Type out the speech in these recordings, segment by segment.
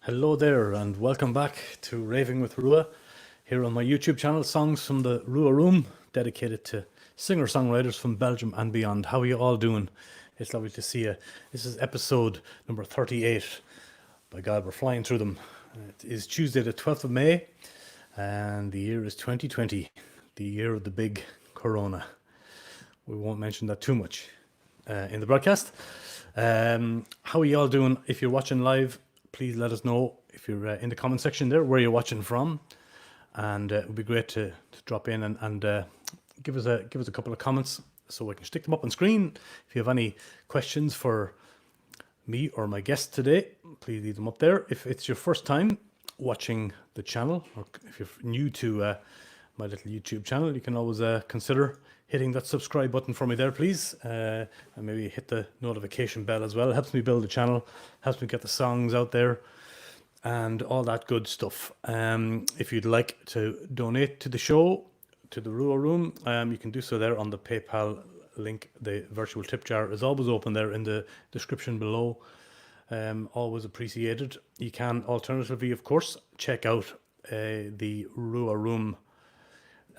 Hello there and welcome back to Raving with Rua here on my YouTube channel, Songs from the Rua Room, dedicated to singer-songwriters from Belgium and beyond. How are you all doing? It's lovely to see you. This is episode number 38. By God, we're flying through them. It is Tuesday the 12th of May and the year is 2020, the year of the big corona. We won't mention that too much in the broadcast. How are you all doing? If you're watching live, please let us know if you're in the comment section there where you're watching from, and it would be great to drop in and give us a couple of comments so we can stick them up on screen. If you have any questions for me or my guest today, please leave them up there. If it's your first time watching the channel, or if you're new to my little YouTube channel, you can always consider hitting that subscribe button for me there, please, and maybe hit the notification bell as well. It helps me build the channel, helps me get the songs out there and all that good stuff. If you'd like to donate to the show, to the Rua Room, you can do so there on the PayPal link. The virtual tip jar is always open there in the description below. Always appreciated. You can alternatively, of course, check out the RWR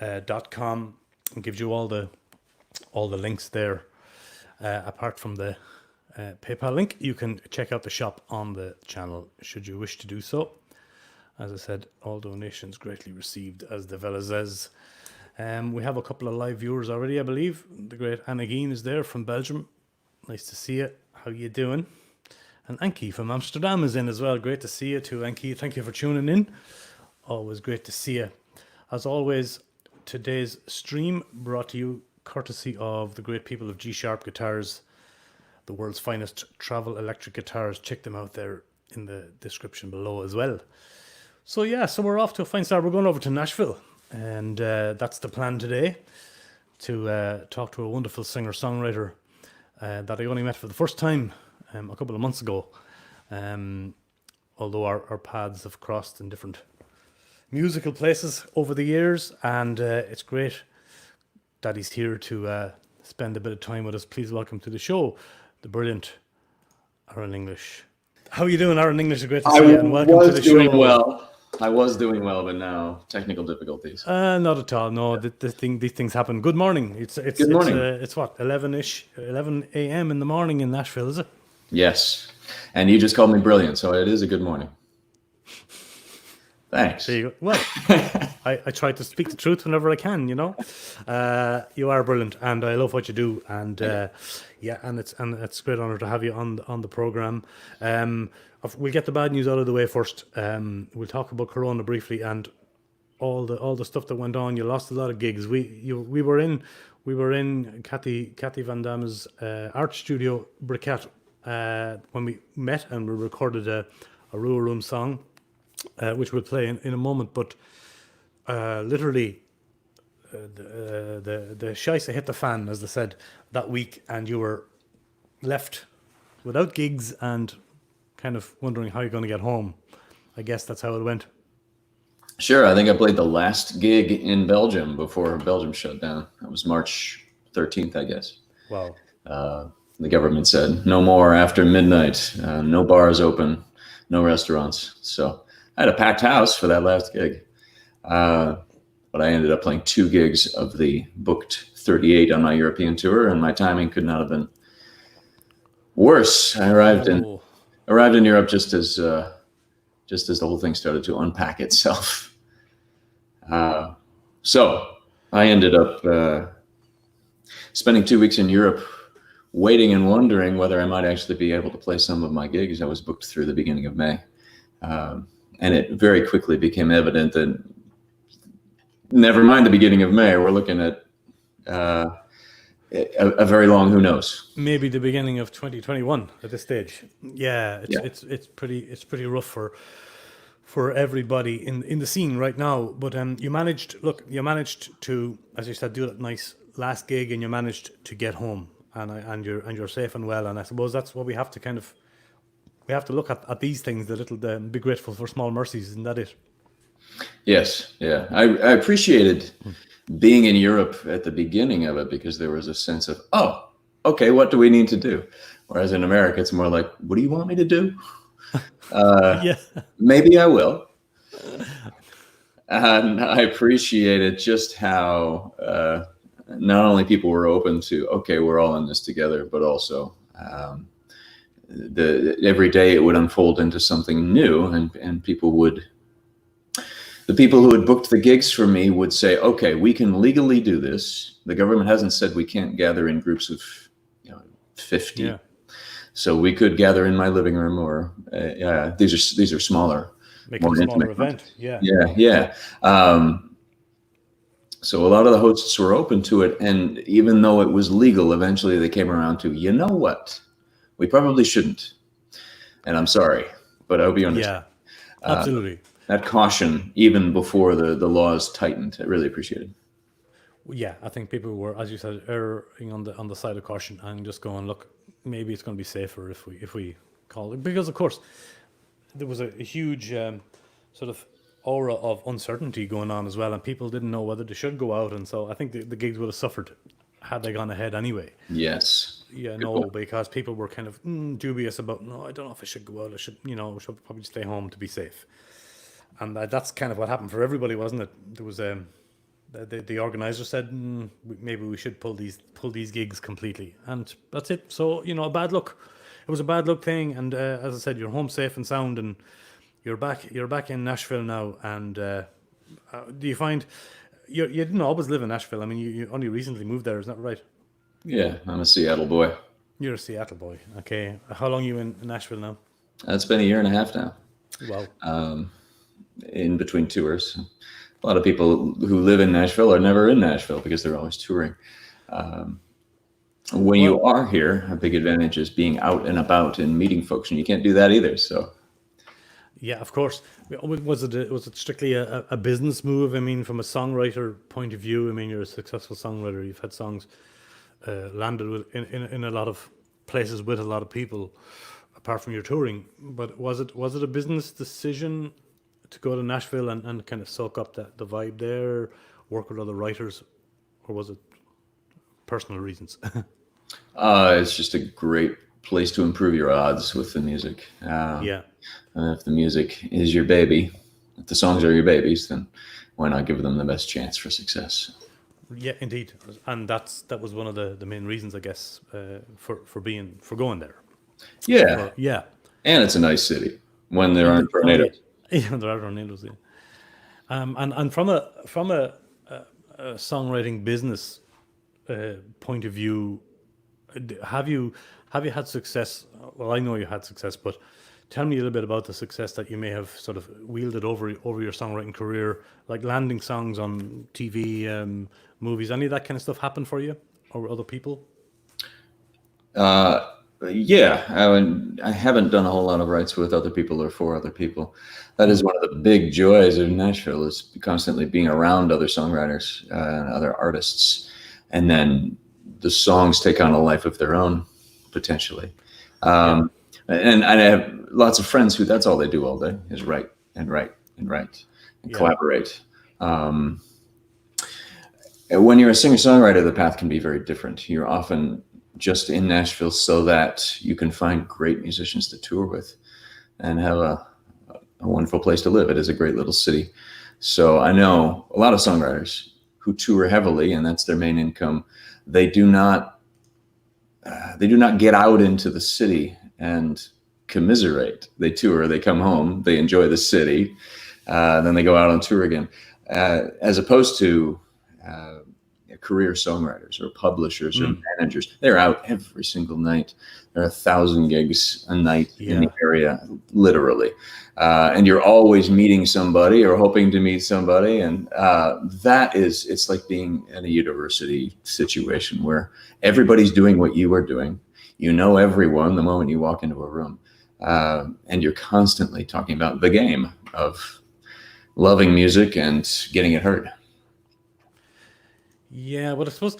Room.com. It gives you all the links there. Apart from the PayPal link, you can check out the shop on the channel should you wish to do so. As I said, all donations greatly received, as the fella says. We have a couple of live viewers already, I believe. The great Anagine is there from Belgium. Nice to see you. How you doing? And Anki from Amsterdam is in as well. Great to see you too, Anki. Thank you for tuning in. Always great to see you. As always, today's stream brought to you courtesy of the great people of G Sharp Guitars, the world's finest travel electric guitars. Check them out there in the description below as well. So we're off to a fine start. We're going over to Nashville, and that's the plan today, to talk to a wonderful singer-songwriter that I only met for the first time a couple of months ago, although our paths have crossed in different musical places over the years, and it's great that he's here to spend a bit of time with us. Please welcome to the show the brilliant Aaron English. How are you doing, Aaron English? Great to see you, and welcome to the show. I was doing well, but now technical difficulties. Not at all. No, these things happen. Good morning. Good morning. It's what, 11 a.m. in the morning in Nashville, is it? Yes, and you just called me brilliant, so it is a good morning. Thanks. There you go. Well, I try to speak the truth whenever I can, you know. You are brilliant, and I love what you do, and and it's a great honor to have you on the program. We'll get the bad news out of the way first. We'll talk about Corona briefly and all the stuff that went on. You lost a lot of gigs. We were in Cathy Van Damme's art studio, Briquette, when we met, and we recorded a Rua Room song, which we'll play in a moment. But literally, the scheisse hit the fan, as they said, that week, and you were left without gigs and kind of wondering how you're going to get home. I guess that's how it went. Sure. I think I played the last gig in Belgium before Belgium shut down. That was March 13th, I guess. Wow. The government said no more after midnight, no bars open, no restaurants. So I had a packed house for that last gig. But I ended up playing 2 gigs of the booked 38 on my European tour, and my timing could not have been worse. I arrived in Europe just as the whole thing started to unpack itself. So I ended up spending 2 weeks in Europe, waiting and wondering whether I might actually be able to play some of my gigs. I was booked through the beginning of May. And it very quickly became evident that never mind the beginning of May, we're looking at a very long who knows. Maybe the beginning of 2021 at this stage. It's pretty rough for everybody in the scene right now. But you managed to, as you said, do that nice last gig, and you managed to get home, and you're safe and well. And I suppose that's what we have to we have to look at these things, be grateful for small mercies, isn't that it? Yes, yeah. I appreciated being in Europe at the beginning of it, because there was a sense of, oh, okay, what do we need to do? Whereas in America, it's more like, what do you want me to do? Yeah. Maybe I will. And I appreciated just how not only people were open to, okay, we're all in this together, but also every day it would unfold into something new, and the people who had booked the gigs for me would say, okay, we can legally do this. The government hasn't said we can't gather in groups of 50. Yeah. So we could gather in my living room, or these are smaller, Make it more a smaller intimate. event. Yeah. Yeah. So a lot of the hosts were open to it, and even though it was legal, eventually they came around to, you know what, we probably shouldn't. And I'm sorry, but I hope you understand. Yeah. Absolutely. That caution, even before the laws tightened, I really appreciated. Yeah, I think people were, as you said, erring on the side of caution and just going, look, maybe it's going to be safer if we call it, because of course there was a huge sort of aura of uncertainty going on as well, and people didn't know whether they should go out, and so I think the gigs would have suffered had they gone ahead anyway. Yes. Yeah, no, because people were kind of dubious about, no, I don't know if I should go out. I should probably stay home to be safe. And that's kind of what happened for everybody, wasn't it? There was the organizer said maybe we should pull these gigs completely, and that's it. So a bad luck. It was a bad luck thing, and as I said, you're home safe and sound, and you're back in Nashville now. And do you find you didn't always live in Nashville? I mean, you only recently moved there, isn't that right? Yeah, I'm a Seattle boy. You're a Seattle boy. Okay, how long are you in Nashville now? It's been a year and a half now. Wow. In between tours. A lot of people who live in Nashville are never in Nashville because they're always touring. When you are here, a big advantage is being out and about and meeting folks, and you can't do that either. So, yeah, of course. Was it strictly a business move? I mean, from a songwriter point of view, I mean, you're a successful songwriter. You've had songs landed in a lot of places with a lot of people, apart from your touring. But was it a business decision to go to Nashville and kind of soak up the vibe there, work with other writers, or was it personal reasons? it's just a great place to improve your odds with the music. Yeah. If the music is your baby, if the songs are your babies, then why not give them the best chance for success? Yeah, indeed, and that was one of the main reasons, I guess, for going there. Yeah. Yeah. And it's a nice city when there aren't tornadoes. Yeah, there are tornadoes. Yeah. And from a songwriting business point of view, have you had success? Well, I know you had success, but tell me a little bit about the success that you may have sort of wielded over your songwriting career, like landing songs on TV, movies. Any of that kind of stuff happen for you or other people? Yeah, I haven't done a whole lot of rights with other people or for other people. That is one of the big joys of Nashville, is constantly being around other songwriters and other artists, and then the songs take on a life of their own, potentially. And I have lots of friends who that's all they do all day is write and collaborate. When you're a singer-songwriter, the path can be very different. You're often just in Nashville so that you can find great musicians to tour with and have a wonderful place to live. It is a great little city. So I know a lot of songwriters who tour heavily, and that's their main income. They do not get out into the city and commiserate. They tour, they come home, they enjoy the city, then they go out on tour again. As opposed to career songwriters or publishers or managers, they're out every single night. There are 1,000 gigs a night in the area, literally. And you're always meeting somebody or hoping to meet somebody. And it's like being in a university situation where everybody's doing what you are doing. You know everyone the moment you walk into a room. And you're constantly talking about the game of loving music and getting it heard. Yeah, but I suppose,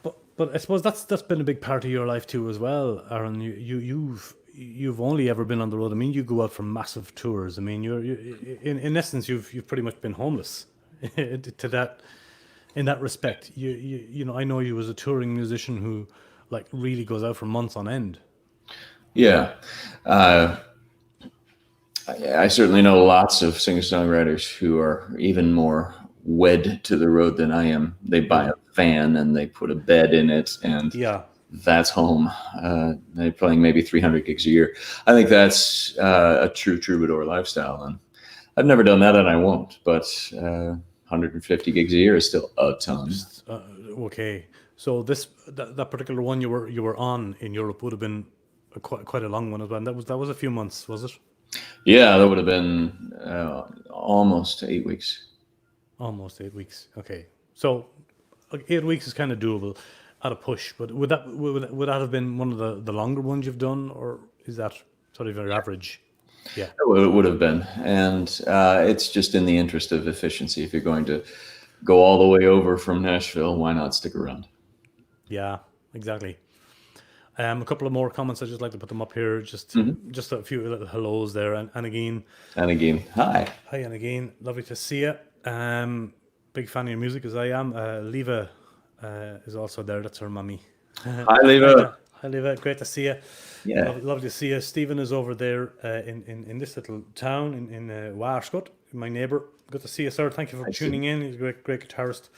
but I suppose that's been a big part of your life too as well, Aaron. You've only ever been on the road. I mean, you go out for massive tours. I mean, you're in essence you've pretty much been homeless to that in that respect. You know, I know you as a touring musician who like really goes out for months on end. Yeah. I certainly know lots of singer-songwriters who are even more wed to the road than I am. They buy a van and they put a bed in it, and Yeah. that's home. They're playing maybe 300 gigs a year. I think that's a true troubadour lifestyle, and I've never done that, and I won't. But 150 gigs a year is still a ton. Okay. So that particular one you were on in Europe would have been quite a long one as well. And that was a few months, was it? Yeah, that would have been almost 8 weeks. Almost 8 weeks. Okay. So 8 weeks is kind of doable at a push. But would that have been one of the longer ones you've done, or is that sort of your average? Yeah. It would have been, and it's just in the interest of efficiency. If you're going to go all the way over from Nashville, why not stick around? Yeah. Exactly. A couple of more comments. I just like to put them up here. Just a few little hellos there. And again, Hi. hi, and again, lovely to see you. Big fan of your music as I am. Leva is also there. That's her mummy. Hi, Leva. Hi, Leva. Great to see you. Yeah. Lovely to see you. Stephen is over there in this little town in Warskott, my neighbour. Good to see you, sir. Thank you for tuning in. He's a great guitarist.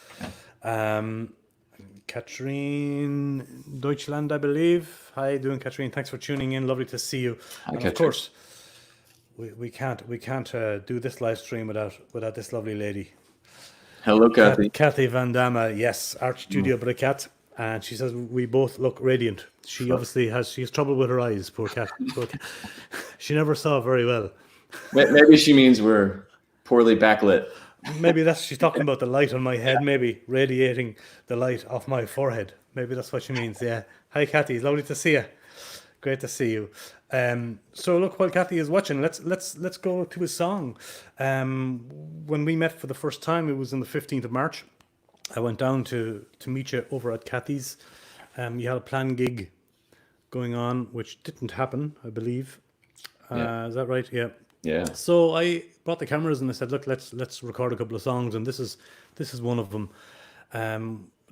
Katrine Deutschland, I believe. How you doing, Katrine? Thanks for tuning in. Lovely to see you. Hi, and of course, we can't do this live stream without this lovely lady. Hello, Kathy. Kathy Van Damme, yes, Art Studio Bricat, and she says we both look radiant. She obviously has trouble with her eyes. Poor cat. She never saw very well. Maybe she means we're poorly backlit. Maybe she's talking about the light on my head, maybe radiating the light off my forehead. Maybe that's what she means, yeah. Hi, Kathy. Lovely to see you. Great to see you. So look, while Kathy is watching, let's go to a song. When we met for the first time, it was on the 15th of March. I went down to meet you over at Kathy's. You had a planned gig going on, which didn't happen, I believe. Is that right? Yeah. Yeah. So I brought the cameras and I said, look, let's record a couple of songs, and this is one of them.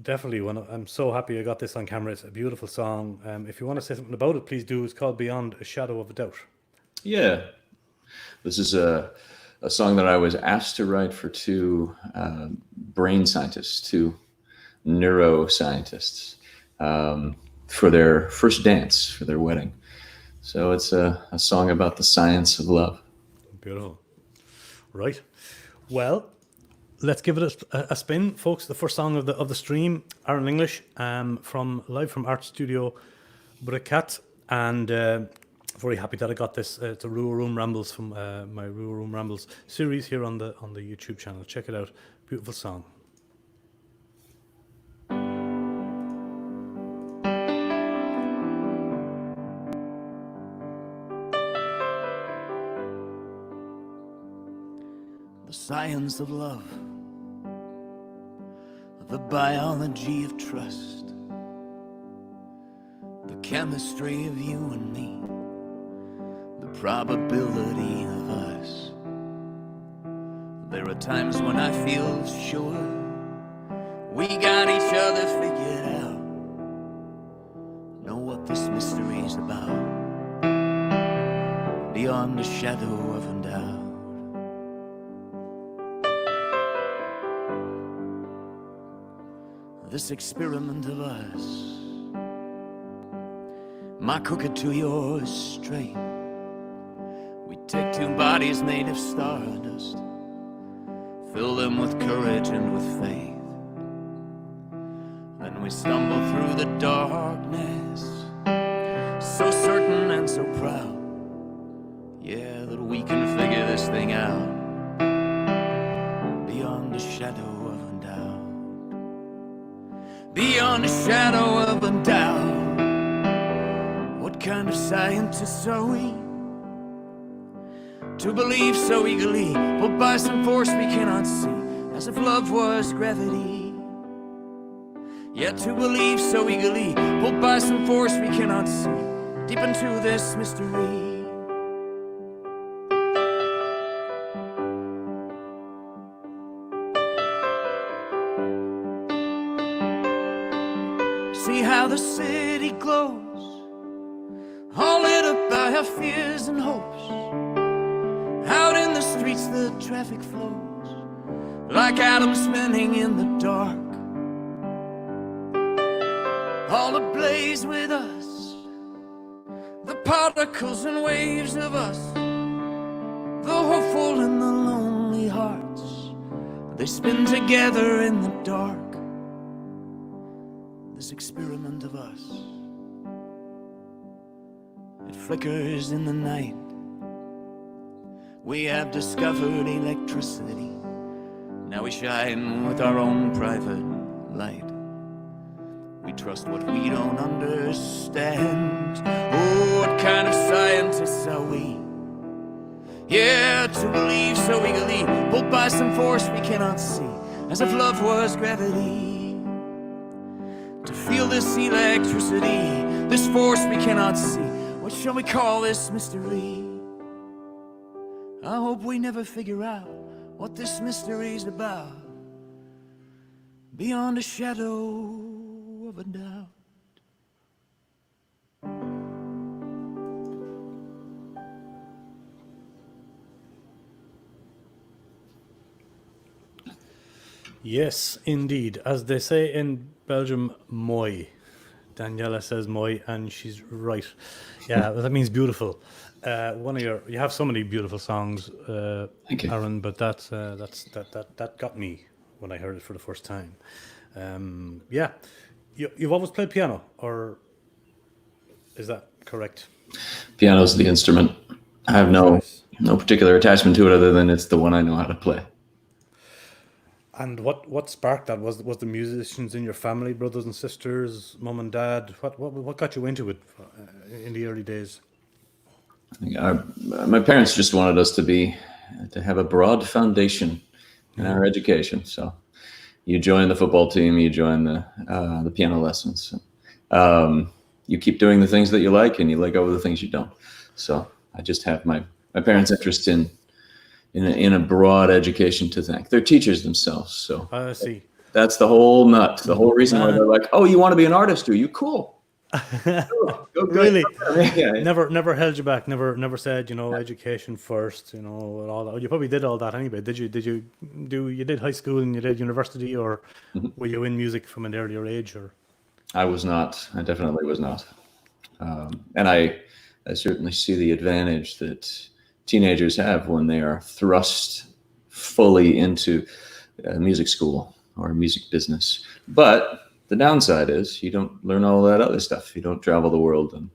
Definitely one. I'm so happy I got this on camera. It's a beautiful song. If you want to say something about it, please do. It's called Beyond a Shadow of a Doubt. Yeah. This is a song that I was asked to write for two brain scientists, two neuroscientists, for their first dance, for their wedding. So it's a song about the science of love. Beautiful. Right. Well, let's give it a spin, folks. The first song of the stream, Aaron English, live from Art Studio Bricat, and very happy that I got this. It's a RWR Room Rambles from my RWR Room Rambles series here on the YouTube channel. Check it out. Beautiful song. The science of love, the biology of trust, the chemistry of you and me, the probability of us. There are times when I feel sure we got each other figured out, know what this mystery is about, beyond a shadow of a doubt. This experiment of us, my crooked to yours straight. We take two bodies made of stardust, fill them with courage and with faith. Then we stumble through the darkness, so certain and so proud, yeah, that we can figure this thing out, beyond a shadow of a doubt. Beyond a shadow of a doubt. What kind of scientists are we to believe so eagerly, pulled by some force we cannot see, as if love was gravity? Yet to believe so eagerly, pulled by some force we cannot see, deep into this mystery. See how the city glows, all lit up by our fears and hopes. streets the traffic flows, like atoms spinning in the dark, all ablaze with us, the particles and waves of us, the hopeful and the lonely hearts, they spin together in the dark, this experiment of us. It flickers in the night. We have discovered electricity. Now we shine with our own private light. We trust what we don't understand. Oh, what kind of scientists are we? Yeah, to believe so eagerly, pulled by some force we cannot see, as if love was gravity. To feel this electricity, this force we cannot see, what shall we call this mystery? I hope we never figure out what this mystery's about, beyond a shadow of a doubt. Yes, indeed. As they say in Belgium, mooi. Daniela says mooi, and she's right. Yeah, that means beautiful. You have so many beautiful songs, Thank you. Aaron, but that got me when I heard it for the first time. Yeah, you've always played piano, or is that correct? Piano's the instrument. I have no particular attachment to it other than it's the one I know how to play. And what sparked that? Was the musicians in your family, brothers and sisters, mum and dad? What got you into it in the early days? My parents just wanted us to have a broad foundation in our education. So you join the football team, you join the piano lessons. You keep doing the things that you like, and you let go of the things you don't. So I just have my parents' interest in a broad education to thank. They're teachers themselves, so I see. that's the whole nut. The whole reason why they're like, "Oh, you want to be an artist? Do you? Cool. Go, Really? Yeah. Never held you back. Never said, education first. And all that. You probably did all that anyway. Did you? You did high school and you did university, or were you in music from an earlier age? Or I was not. I definitely was not. And I certainly see the advantage that teenagers have when they are thrust fully into music school or music business. But the downside is you don't learn all that other stuff. You don't travel the world and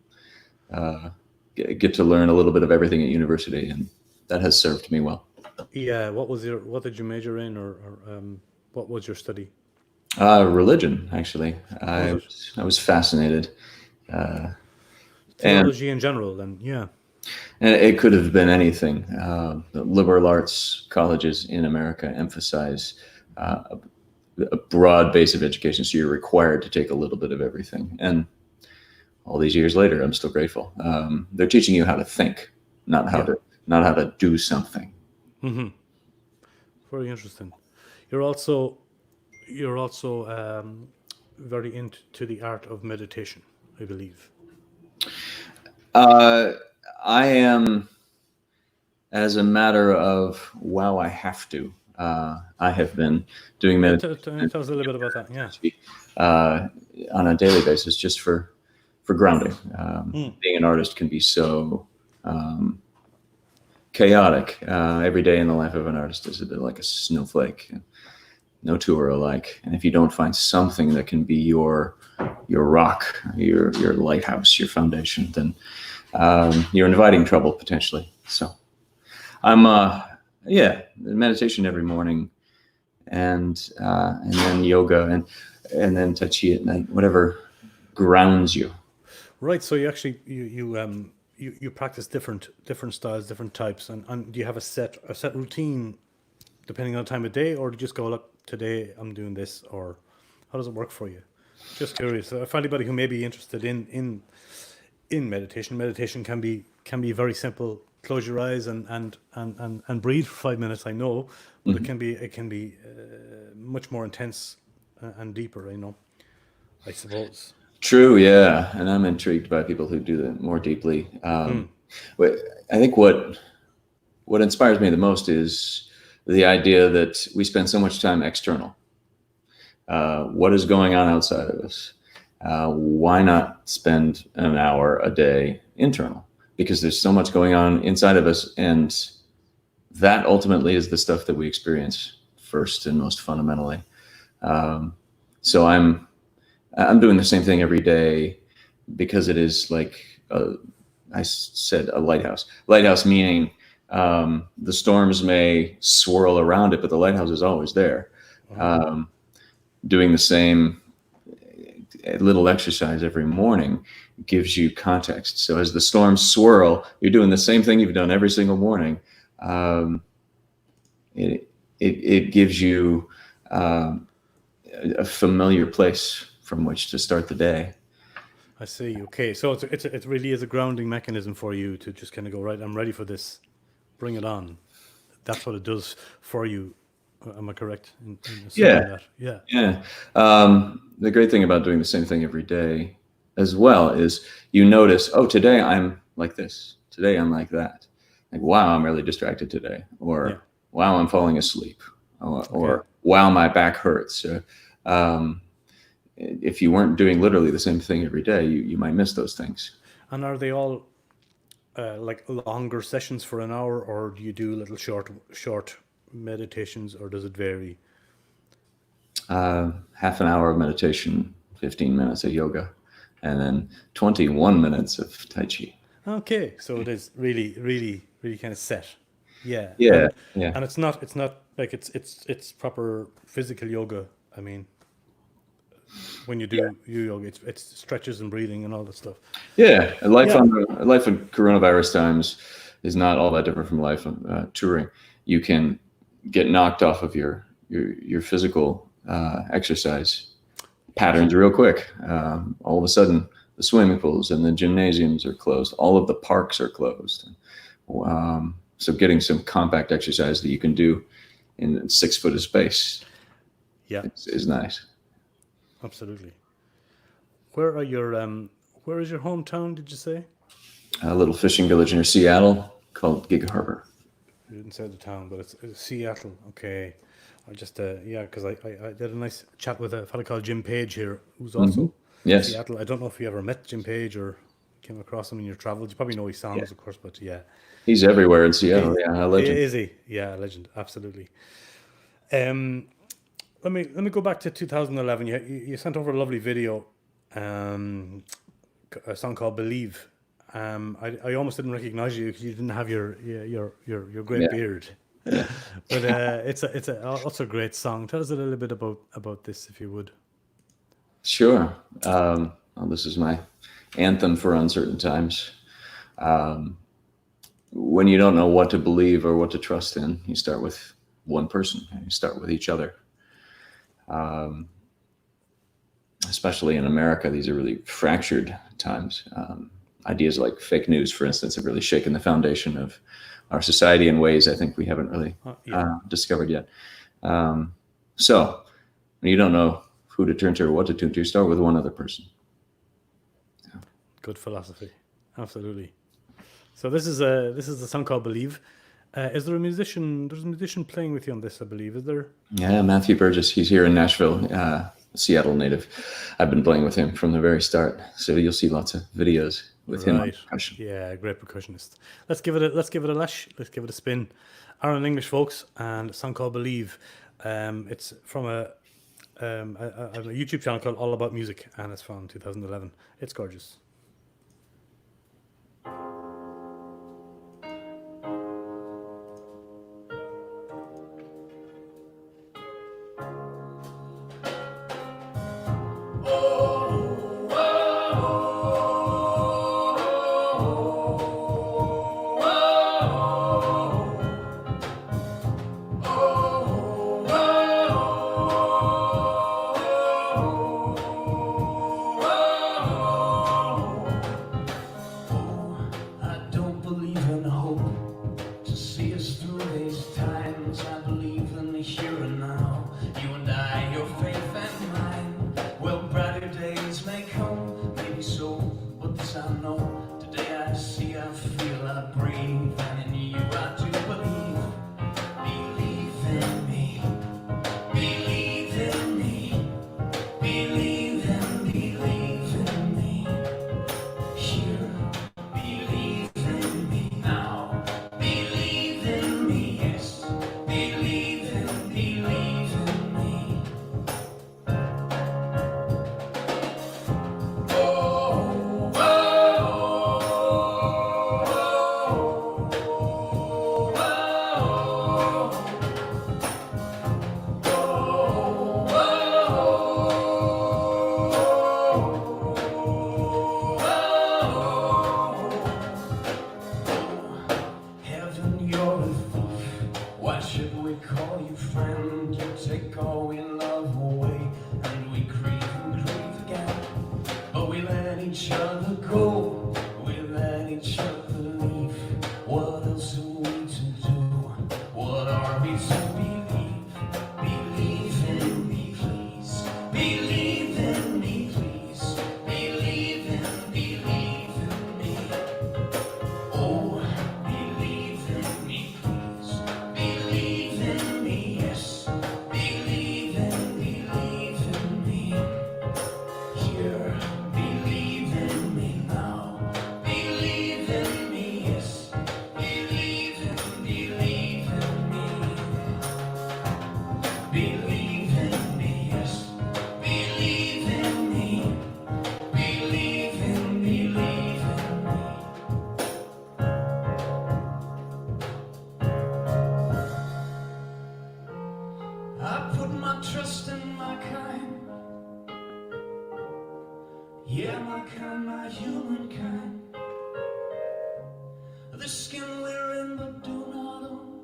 get to learn a little bit of everything at university, and that has served me well. yeah, what did you major in, or what was your study? Religion, actually. I was fascinated. Theology in general, then, yeah. And it could have been anything. The liberal arts colleges in America emphasize a broad base of education, so you're required to take a little bit of everything. And all these years later, I'm still grateful. They're teaching you how to think, not how to do something. Mm-hmm. Very interesting. You're also very into the art of meditation, I believe. I am, as a matter of, I have to. I have been doing meditation. Tell us a little bit about that, yeah. On a daily basis, just for grounding. Being an artist can be so chaotic. Every day in the life of an artist is a bit like a snowflake. No two are alike. And if you don't find something that can be your rock, your lighthouse, your foundation, then you're inviting trouble potentially. So I'm meditation every morning, and then yoga, and then tai chi at night, whatever grounds you. Right. So you actually you practice different styles, different types, and do you have a set routine depending on the time of day, or do you just go, look, today I'm doing this, or how does it work for you? Just curious. For anybody who may be interested in meditation can be very simple. Close your eyes and breathe for 5 minutes. I know, but it can be much more intense and deeper. I suppose. True, yeah, and I'm intrigued by people who do that more deeply. I think what what inspires me the most is the idea that we spend so much time external. What is going on outside of us? Why not spend an hour a day internal? Because there's so much going on inside of us, and that ultimately is the stuff that we experience first and most fundamentally. So I'm doing the same thing every day because it is like I said, a lighthouse. Lighthouse meaning the storms may swirl around it, but the lighthouse is always there. Doing the same little exercise every morning gives you context. So as the storms swirl, you're doing the same thing you've done every single morning. It gives you a familiar place from which to start the day. I see. Okay, so it really is a grounding mechanism for you to just kind of go, right, I'm ready for this, bring it on. That's what it does for you. Am I correct in assuming that? Yeah. The great thing about doing the same thing every day as well is you notice, oh, today I'm like this. Today I'm like that. Like, wow, I'm really distracted today. Or wow, I'm falling asleep. Or wow, my back hurts. If you weren't doing literally the same thing every day, you might miss those things. And are they all like longer sessions for an hour, or do you do little short meditations, or does it vary? Half an hour of meditation, 15 minutes of yoga, and then 21 minutes of Tai Chi. Okay, so it is really kind of set. Yeah. And it's not like it's proper physical yoga. I mean, when you do yoga, it's stretches and breathing and all that stuff. Yeah, life in coronavirus times is not all that different from life on touring. You can get knocked off of your physical exercise patterns real quick. All of a sudden, the swimming pools and the gymnasiums are closed. All of the parks are closed. So getting some compact exercise that you can do in 6 foot of space is nice. Absolutely. Where is your hometown, did you say? A little fishing village near Seattle called Gig Harbor. You didn't say the town, but it's Seattle. Okay. I just, because I did a nice chat with a fellow called Jim Page here, who's also in Seattle. I don't know if you ever met Jim Page or came across him in your travels. You probably know his songs, of course, but yeah. He's everywhere in Seattle. A legend. Is he? Yeah, a legend. Absolutely. Let me go back to 2011. You sent over a lovely video, a song called "Believe." I almost didn't recognize you because you didn't have your great beard. But it's also a great song. Tell us a little bit about this, if you would. Sure. Well, this is my anthem for uncertain times. When you don't know what to believe or what to trust in, you start with one person. You start with each other. Especially in America, these are really fractured times. Ideas like fake news, for instance, have really shaken the foundation of our society in ways I think we haven't really discovered yet. So when you don't know who to turn to or what to turn to, start with one other person. Good philosophy. Absolutely. So this is a song called "Believe." Is there a musician? There's a musician playing with you on this, I believe. Is there? Yeah, Matthew Burgess. He's here in Nashville, Seattle native. I've been playing with him from the very start, so you'll see lots of videos with him on percussion. Yeah, great percussionist. Let's give it a lash. Let's give it a spin. Aaron English, folks, and a song called "Believe." It's from a YouTube channel called All About Music, and it's from 2011. It's gorgeous. Today I see, I feel, I breathe, and in you I do believe. Believe in me, yes. Believe in me. Believe in me, believe in me. I put my trust in my kind. Yeah, my kind, my humankind. The skin we're in but do not own.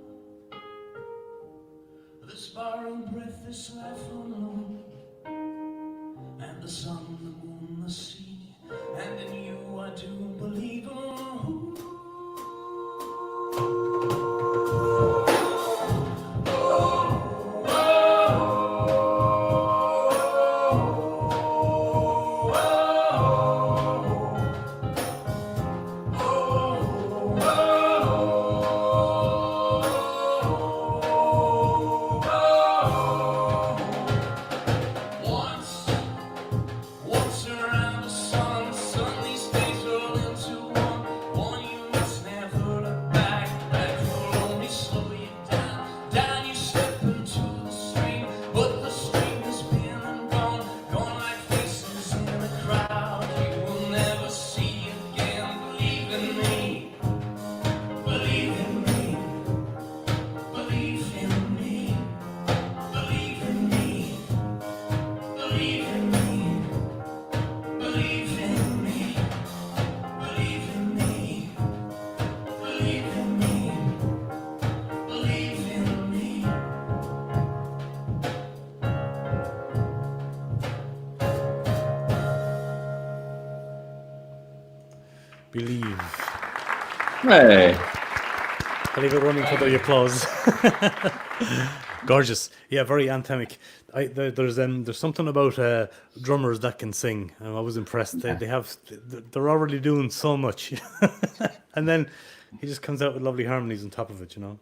This borrowed breath, this life alone. And the sun, the moon, the sea. And in you I do believe. Oh, once around the sun, these days roll into one. One you must never look back, back will only slow you down. Down you step into the stream, but the stream has been and gone, gone like faces in a crowd you will never see again. Believe in me, believe in me, believe in me, believe in me, believe in me. Believe in me, believe in me, believe in me, believe in me. Believe. Hey. I'll leave it running for the applause. Gorgeous. Yeah, very anthemic. There's something about drummers that can sing. I was impressed. They're already doing so much. And then he just comes out with lovely harmonies on top of it, you know.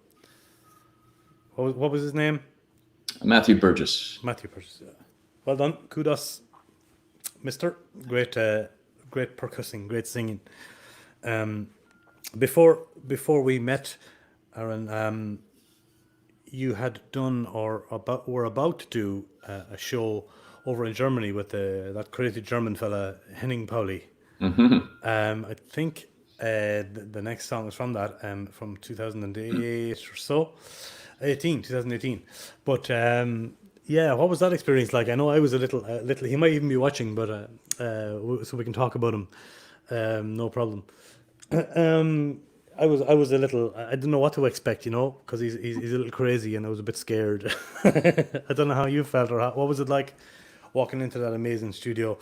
What was his name? Matthew Burgess. Matthew Burgess. Yeah. Well done. Kudos, mister. Great percussing, great singing. Before we met, Aaron, you had done were about to do a show over in Germany with that crazy German fella Henning Pauli. Mm-hmm. I think the next song is from that, from 2008 or so, 2018. But yeah, what was that experience like? I know I was a little. He might even be watching, but so we can talk about him. No problem. I was a little. I didn't know what to expect, you know, because he's a little crazy, and I was a bit scared. I don't know how you felt, or what was it like walking into that amazing studio.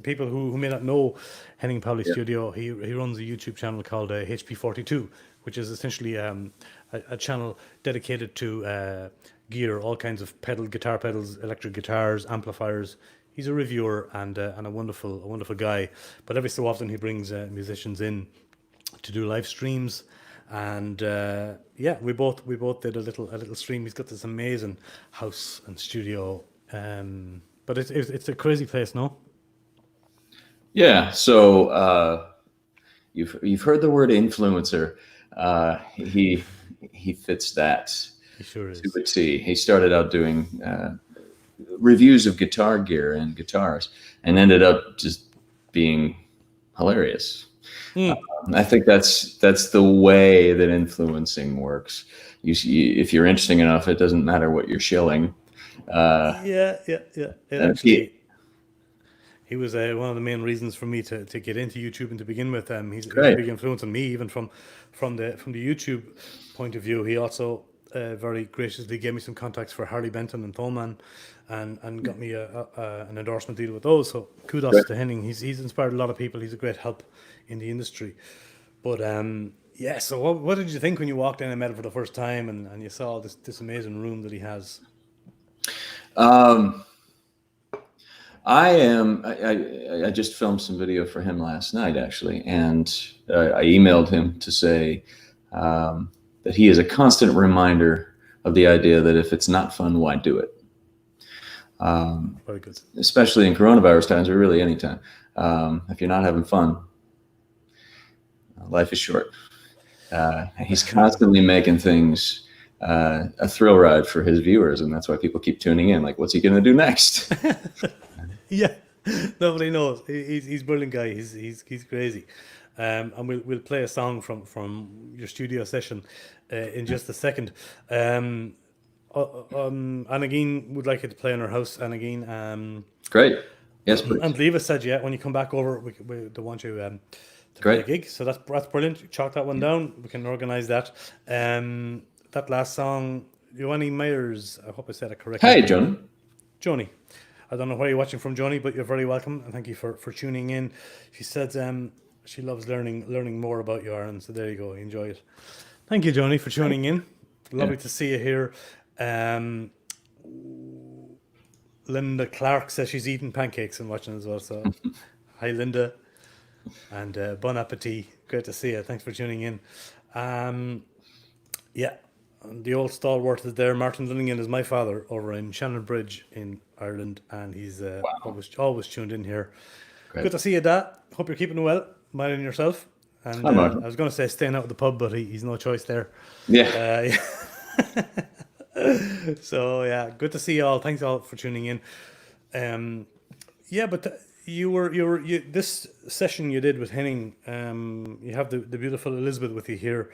People who may not know Henning Pauli's studio, he runs a YouTube channel called HP42, which is essentially a channel dedicated to gear, all kinds of guitar pedals, electric guitars, amplifiers. He's a reviewer and a wonderful guy. But every so often he brings musicians in to do live streams, and yeah, we both did a little stream. He's got this amazing house and studio, but it's a crazy place, no? Yeah. So you've heard the word influencer. He fits that. He sure is. To a T. He started out doing reviews of guitar gear and guitars, and ended up just being hilarious. I think that's the way that influencing works. If you're interesting enough, it doesn't matter what you're shilling. Yeah. Actually, he was one of the main reasons for me to get into YouTube and to begin with. He's a big influence on me, even from the YouTube point of view. He also very graciously gave me some contacts for Harley Benton and Thoman, and got me an endorsement deal with those. So kudos to Henning. He's inspired a lot of people. He's a great help in the industry. But yeah, so what did you think when you walked in and met him for the first time, and you saw this amazing room that he has? I just filmed some video for him last night, actually, and I emailed him to say that he is a constant reminder of the idea that if it's not fun, why do it? Very good. Especially in coronavirus times, or really any time. If you're not having fun, life is short. He's constantly making things a thrill ride for his viewers, and that's why people keep tuning in. Like, what's he going to do next? Yeah, nobody knows. He's a brilliant guy. He's crazy. And we'll play a song from your studio session in just a second. And again, would like you to play in our house. And again, Great. Yes, please. and Leva said, yeah, when you come back over, we don't want you to play a Great. gig. So that's brilliant. Chalk that one down. We can organise that. That last song, Joanie Myers. I hope I said it correctly. Hey, John. Joni. I don't know where you're watching from, Joni, but you're very welcome, and thank you for tuning in. She said she loves learning more about you, Aaron. So there you go, enjoy it. Thank you, Joni, for tuning in. Lovely to see you here. Linda Clark says she's eating pancakes and watching as well. So hi, Linda, and bon appetit. Great to see you. Thanks for tuning in. Yeah. And the old stalwart is there. Martin Linningham is my father over in Shannon Bridge in Ireland, and he's always tuned in here. Great. Good to see you, Dad. Hope you're keeping well, minding yourself. And Hi, Martin. I was going to say staying out of the pub, but he's no choice there. Yeah. So yeah, good to see you all. Thanks all for tuning in. Yeah, but you this session you did with Henning. You have the beautiful Elizabeth with you here.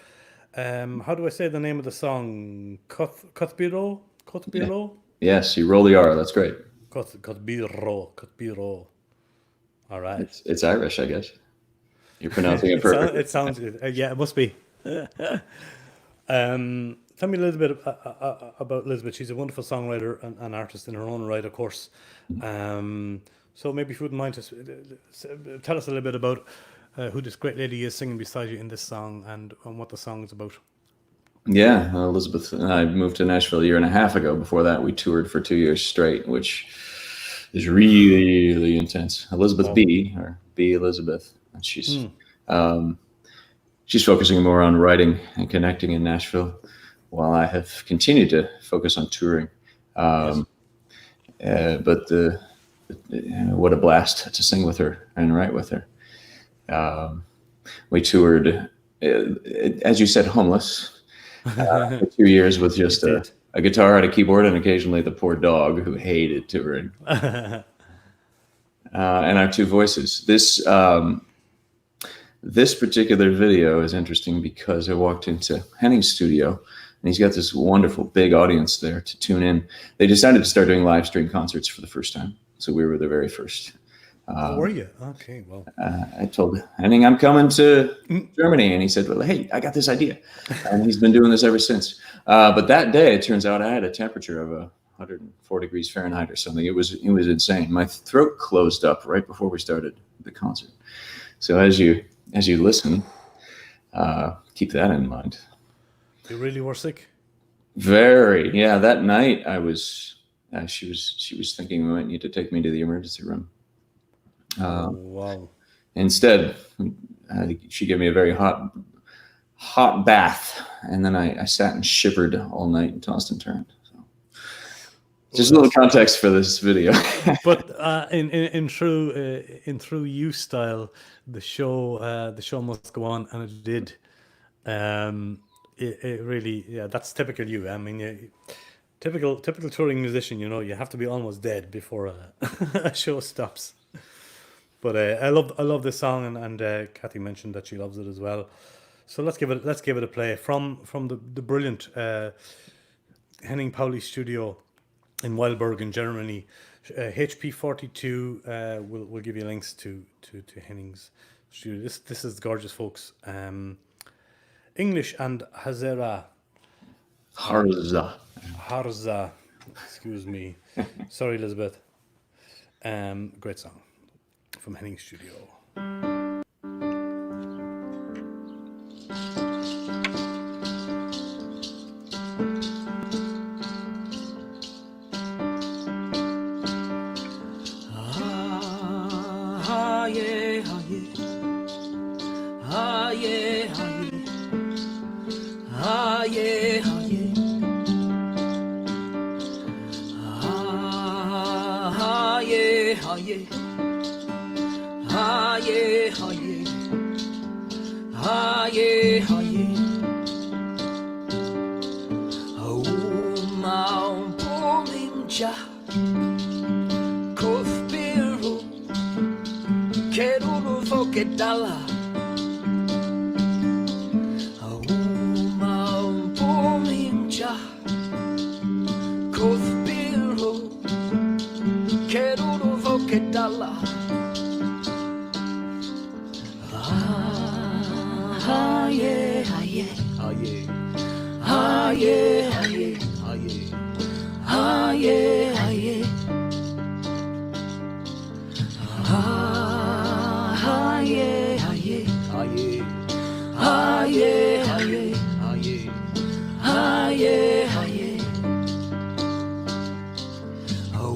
How do I say the name of the song? Cuthbiro? Yes, you roll the R. That's great. Cuthbiro. All right. It's Irish, I guess. You're pronouncing it perfectly. It sounds good. Yeah, it must be. Tell me a little bit about Elizabeth. She's a wonderful songwriter and artist in her own right, of course. So maybe if you wouldn't mind to tell us a little bit about who this great lady is singing beside you in this song and what the song is about. Yeah, Elizabeth and I moved to Nashville a year and a half ago. Before that, we toured for 2 years straight, which is really, really intense. Elizabeth B, or B Elizabeth, and she's focusing more on writing and connecting in Nashville, while I have continued to focus on touring. But what a blast to sing with her and write with her. We toured, as you said, homeless for 2 years with just a guitar and a keyboard and occasionally the poor dog who hated touring. And our two voices. This particular video is interesting because I walked into Henning's studio and he's got this wonderful big audience there to tune in. They decided to start doing live stream concerts for the first time. So we were the very first. Were you? Okay, well. I told Henning, I'm coming to Germany. And he said, well, hey, I got this idea. And he's been doing this ever since. But that day, it turns out I had a temperature of 104 degrees Fahrenheit or something. It was insane. My throat closed up right before we started the concert. So as you listen, keep that in mind. You really were sick? Very. Yeah, that night I was, she was thinking we might need to take me to the emergency room. Wow. Instead, she gave me a very hot bath, and then I sat and shivered all night and tossed and turned. So, just a little context for this video. But in true you style, the show must go on, and it did. It really, yeah, that's typical you. I mean, typical touring musician. You know, you have to be almost dead before a show stops. But I love this song, and Kathy mentioned that she loves it as well. So let's give it a play from the brilliant Henning Pauli studio in Weilburg in Germany. HP 42 will give you links to Henning's studio. This is gorgeous, folks. English and Harza. Excuse me. Sorry, Elizabeth. Great song from Henning's studio. ninja Kofbiru Keruru Vokedala Auma Umpuminja Kofbiru Keruru Vokedala Ah yeah, ah yeah, ah yeah, ah yeah, ah yeah, ah yeah, ah yeah, ah yeah, ah yeah, ah yeah, ah yeah, ah yeah, ah yeah, ah yeah, ah yeah, ah yeah. Oh,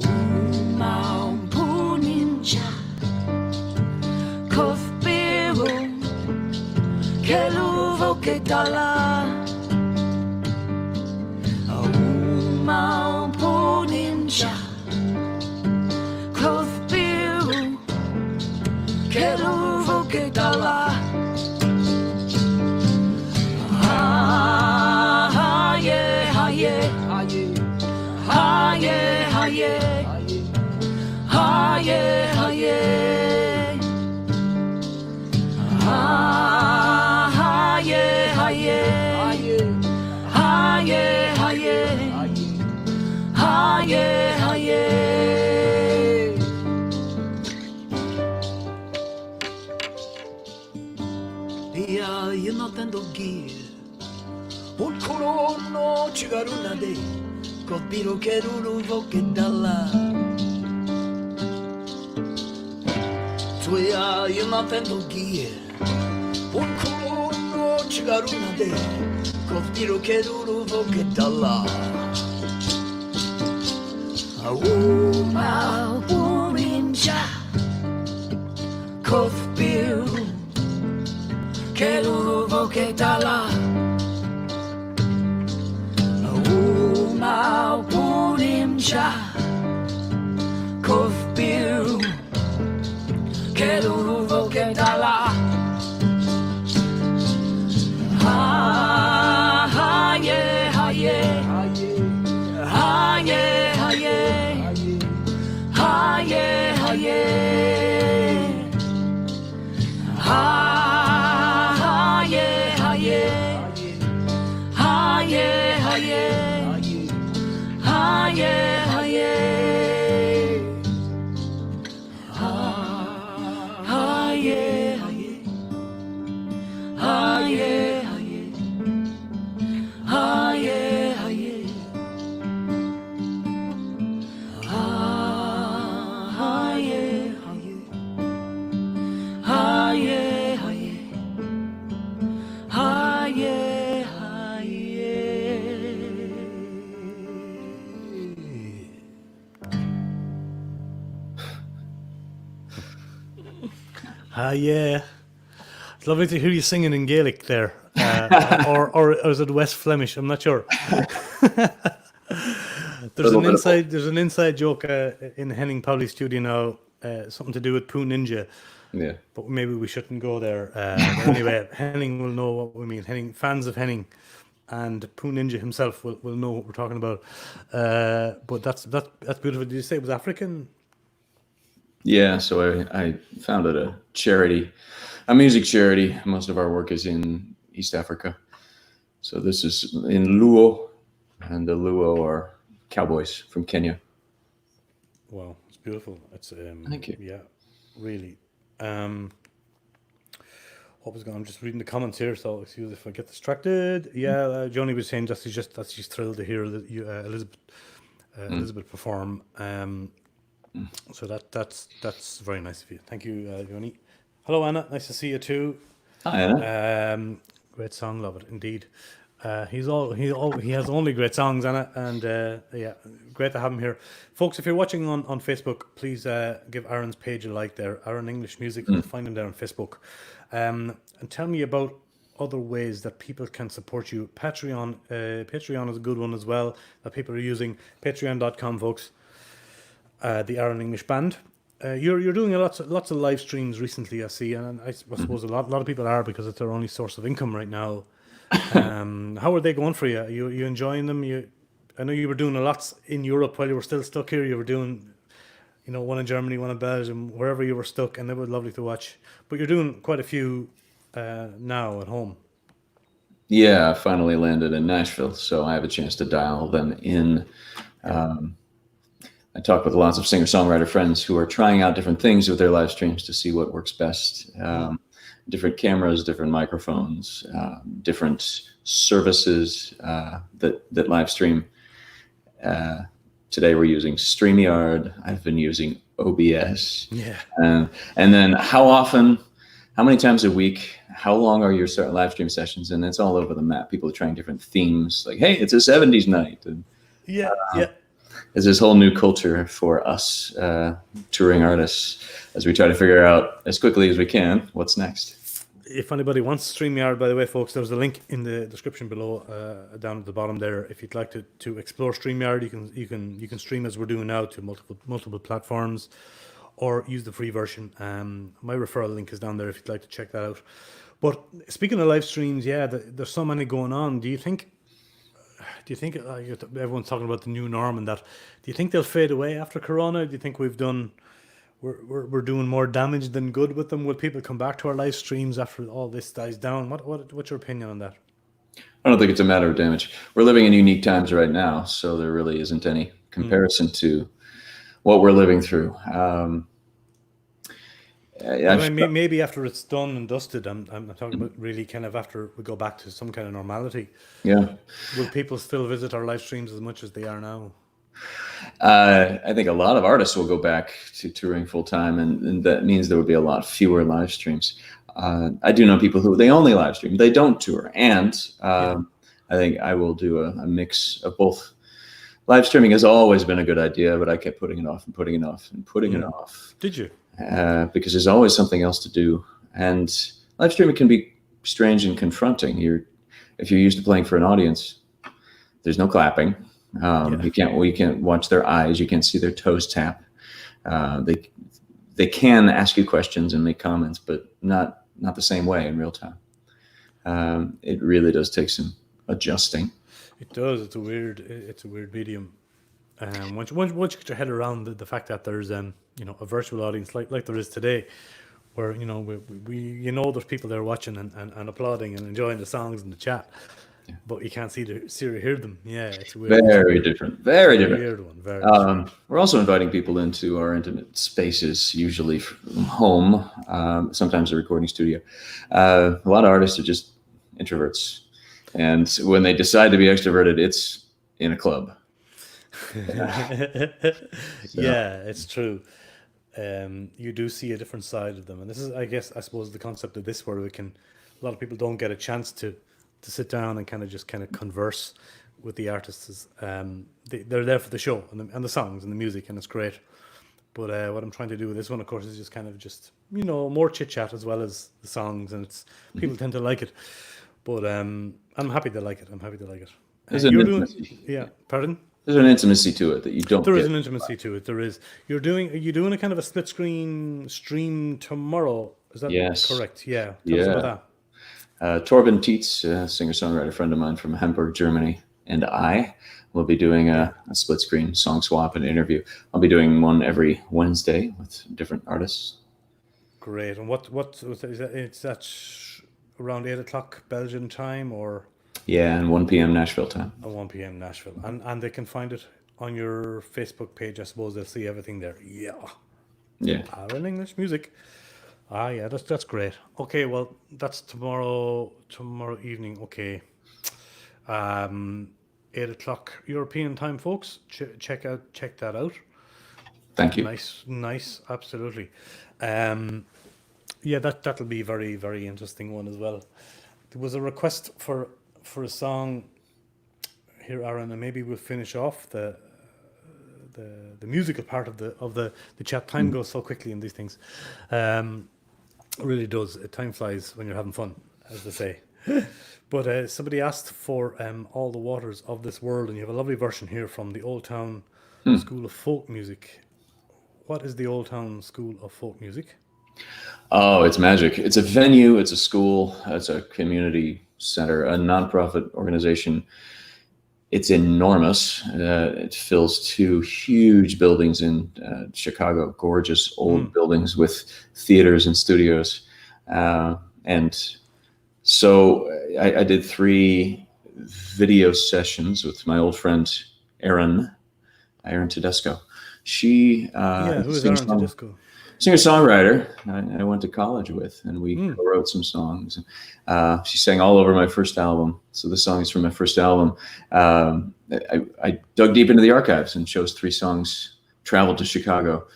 Mount Puninja, Kofbiru. Keluvo que dala Auma Puninja Kofbiru Keluvo que dala Ah yeah, ah yeah, ah yeah, ah yeah, ah yeah, ah yeah, ah yeah, ah yeah, ah yeah, ah yeah, ah yeah, ah yeah, ah yeah. Yeah, you're not in the gear. Un colono cigaruna de Copiro che ruvo che dalla Tuya, you're not in the gear. Un colono cigaruna de Copiro che ruvo che dalla Auma uminja Copiro che ruvo che dalla Auma uminja Copiro che ruvo che dalla Ah yeah, ah yeah, ah yeah, ah yeah, ah yeah, ah yeah, ah yeah, ah yeah, ah yeah, ah yeah, ah yeah, ah yeah, ah yeah, ah yeah. Ah yeah, ah yeah, ah yeah, ah yeah, ah yeah, ah yeah, ah yeah. Ah, yeah. It's lovely to hear you singing in Gaelic there. Or is it West Flemish? I'm not sure. There's an inside joke in Henning Powley's studio now, something to do with Poo Ninja. Yeah. But maybe we shouldn't go there. But anyway, Henning will know what we mean. Fans of Henning and Poo Ninja himself will know what we're talking about. But that's beautiful. Did you say it was African? Yeah, so I founded a charity, a music charity. Most of our work is in East Africa. So this is in Luo, and the Luo are cowboys from Kenya. Wow, it's beautiful. It's Thank you. Yeah, really. What was going? I'm just reading the comments here, so excuse if I get distracted. Yeah, Joni was saying that she's thrilled to hear that you, Elizabeth perform. So that's very nice of you. Thank you, Joni. Hello, Anna. Nice to see you too. Hi, Anna. Great song, love it indeed. He has only great songs, Anna, and yeah, great to have him here, folks. If you're watching on Facebook, please give Aaron's page a like there. Aaron English Music. You'll find him there on Facebook. And tell me about other ways that people can support you. Patreon is a good one as well that people are using. Patreon.com, folks. The Aaron English Band. You're doing lots of live streams recently, I see, and I suppose a lot of people are, because it's their only source of income right now. How are they going for you? You enjoying them? I know you were doing a lot in Europe while you were still stuck here. You were doing, one in Germany, one in Belgium, wherever you were stuck, and they were lovely to watch. But you're doing quite a few now at home. Yeah, I finally landed in Nashville, so I have a chance to dial them in. I talk with lots of singer-songwriter friends who are trying out different things with their live streams to see what works best. Different cameras, different microphones, different services that live stream. Today we're using StreamYard. I've been using OBS. Yeah. And then how many times a week, how long are your live stream sessions? And it's all over the map. People are trying different themes. Like, hey, it's a 70s night. And, yeah. It's this whole new culture for us touring artists as we try to figure out as quickly as we can what's next. If anybody wants StreamYard, by the way, folks, there's a link in the description below, down at the bottom there. If you'd like to explore StreamYard, you can stream as we're doing now to multiple platforms, or use the free version. My referral link is down there if you'd like to check that out. But speaking of live streams, yeah, there's so many going on. Do you think everyone's talking about the new norm and that? Do you think they'll fade away after Corona? Do you think we're doing more damage than good with them? Will people come back to our live streams after all this dies down? What's your opinion on that? I don't think it's a matter of damage. We're living in unique times right now, so there really isn't any comparison to what we're living through. Maybe after it's done and dusted, I'm talking about really kind of after we go back to some kind of normality. Yeah. Will people still visit our live streams as much as they are now? I think a lot of artists will go back to touring full time, and that means there would be a lot fewer live streams. I do know people who they only live stream, they don't tour, and I think I will do a mix of both. Live streaming has always been a good idea, but I kept putting it off and putting it off and putting it off. Did you? Because there's always something else to do, and live streaming can be strange and confronting. If you're used to playing for an audience, there's no clapping. You can't watch their eyes. You can't see their toes tap. They can ask you questions and make comments, but not the same way in real time. It really does take some adjusting. It does. It's a weird medium. Once you get your head around the fact that there's a virtual audience like there is today, where we there's people there watching and applauding and enjoying the songs and the chat, but you can't see or hear them. Yeah, it's weird. Very different. Very different. Weird one. Very different. We're also inviting people into our intimate spaces, usually from home, sometimes a recording studio. A lot of artists are just introverts, and when they decide to be extroverted, it's in a club. Yeah, it's true. You do see a different side of them, and this is, I suppose, the concept of this, where a lot of people don't get a chance to sit down and kind of converse with the artists. They're there for the show and the songs and the music, and it's great. But what I'm trying to do with this one, of course, is just more chit chat as well as the songs, and people tend to like it. But I'm happy they like it. There's an intimacy. Pardon? There's an intimacy to it that you don't. There is an intimacy to it. There is. Are you doing a kind of a split screen stream tomorrow? Is that correct? Yeah. Tell us about that. Torben Tietz, a singer-songwriter friend of mine from Hamburg, Germany, and I will be doing a split screen song swap and interview. I'll be doing one every Wednesday with different artists. Great. And what is that? It's that around 8:00 Belgian time, or? Yeah, and 1 p.m. Nashville time. At 1 p.m. Nashville. And they can find it on your Facebook page. I suppose they'll see everything there. Yeah. Aaron English music. Yeah, that's great. Okay, well, that's tomorrow evening. Okay. 8:00 European time, folks. Check that out. Thank you. Nice, absolutely. Yeah, that'll be very, very interesting one as well. There was a request for a song here, Aaron, and maybe we'll finish off the musical part of the chat. Time goes so quickly in these things. It really does. Time flies when you're having fun, as they say. But somebody asked for All the Waters of This World, and you have a lovely version here from the Old Town School of Folk Music. What is the Old Town School of Folk Music? Oh, it's magic. It's a venue, it's a school, it's a community center, a nonprofit organization it's enormous. It fills 2 huge buildings in Chicago, gorgeous old buildings with theaters and studios. And so I did 3 video sessions with my old friend Aaron Tedesco. She Who is Aaron Tedesco? Singer-songwriter I went to college with, and we wrote some songs. She sang all over my first album. So this song is from my first album. I dug deep into the archives and chose 3 songs, traveled to Chicago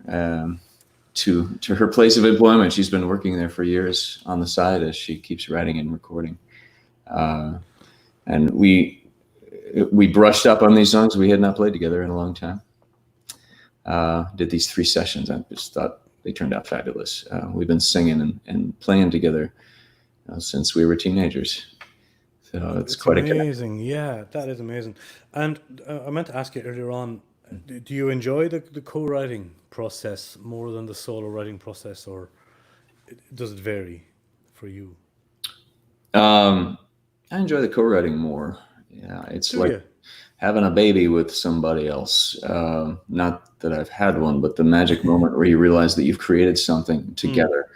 to her place of employment. She's been working there for years on the side as she keeps writing and recording. And we brushed up on these songs. We had not played together in a long time. Did these 3 sessions. I just thought they turned out fabulous. We've been singing and playing together since we were teenagers. So it's quite amazing. Yeah, that is amazing. And I meant to ask you earlier on, do you enjoy the co-writing process more than the solo writing process, or does it vary for you? I enjoy the co-writing more. Yeah, it's having a baby with somebody else. Not that I've had one, but the magic moment where you realize that you've created something together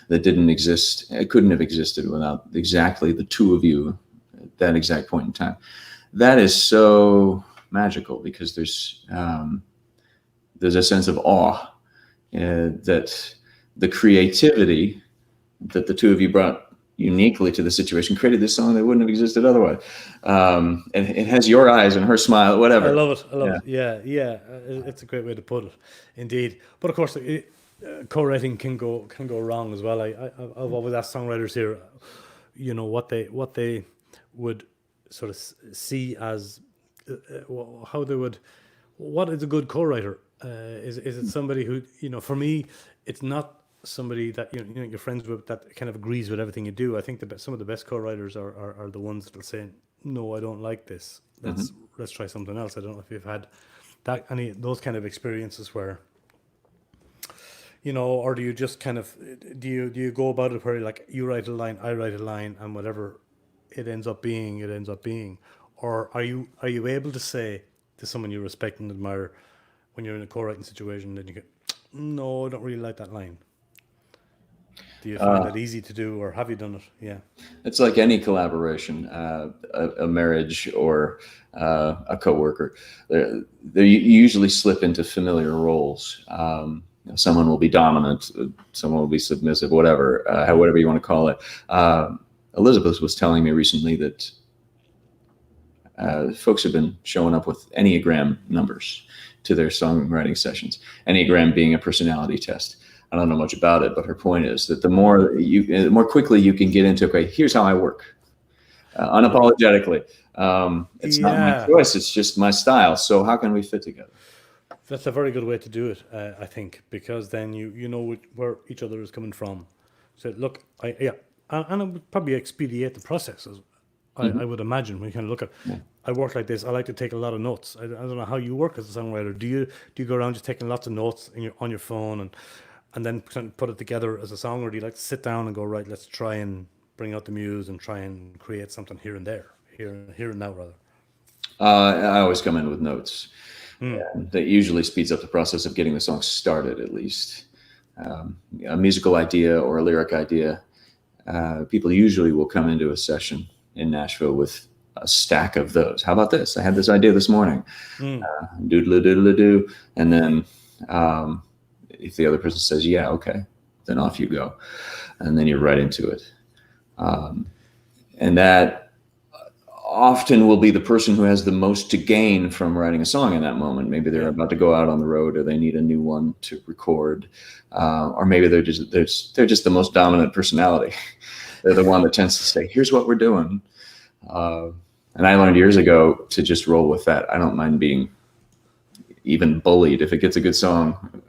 that didn't exist. It couldn't have existed without exactly the 2 of you at that exact point in time. That is so magical because there's a sense of awe that the creativity that the 2 of you brought uniquely to the situation created this song that wouldn't have existed otherwise. And it has your eyes and her smile, whatever. I love it. Yeah. It's a great way to put it, indeed. But of course, co-writing can go wrong as well. I've always asked songwriters here, what they would sort of see as what is a good co-writer? Is it somebody who, for me, it's not somebody that you're friends with that kind of agrees with everything you do. I think some of the best co-writers are the ones that'll say, no, I don't like this. Let's try something else. I don't know if you've had any of those kind of experiences where, or do you just kind of do you go about it where like you write a line, I write a line, and whatever it ends up being, or are you able to say to someone you respect and admire when you're in a co-writing situation that you go, no, I don't really like that line? Do you find that easy to do, or have you done it? Yeah. It's like any collaboration, a marriage or a coworker. They usually slip into familiar roles. Someone will be dominant, someone will be submissive, whatever you want to call it. Elizabeth was telling me recently that folks have been showing up with Enneagram numbers to their songwriting sessions. Enneagram being a personality test. I don't know much about it, but her point is that the more quickly you can get into, okay, here's how I work, unapologetically. It's not my choice; it's just my style. So how can we fit together? That's a very good way to do it, I think, because then you know where each other is coming from. So look, and it would probably expedite the process. I would imagine when you kind of look at, I work like this. I like to take a lot of notes. I don't know how you work as a songwriter. Do you go around just taking lots of notes on your phone and then put it together as a song, or do you like to sit down and go, right, let's try and bring out the muse and try and create something here and now, rather? I always come in with notes. That usually speeds up the process of getting the song started, at least. A musical idea or a lyric idea, people usually will come into a session in Nashville with a stack of those. How about this? I had this idea this morning. Doodle-a-doodle-a-doo. And then if the other person says, yeah, okay, then off you go. And then you're right into it. And that often will be the person who has the most to gain from writing a song in that moment. Maybe they're about to go out on the road, or they need a new one to record. Or maybe they're just the most dominant personality. They're the one that tends to say, here's what we're doing. And I learned years ago to just roll with that. I don't mind being even bullied if it gets a good song.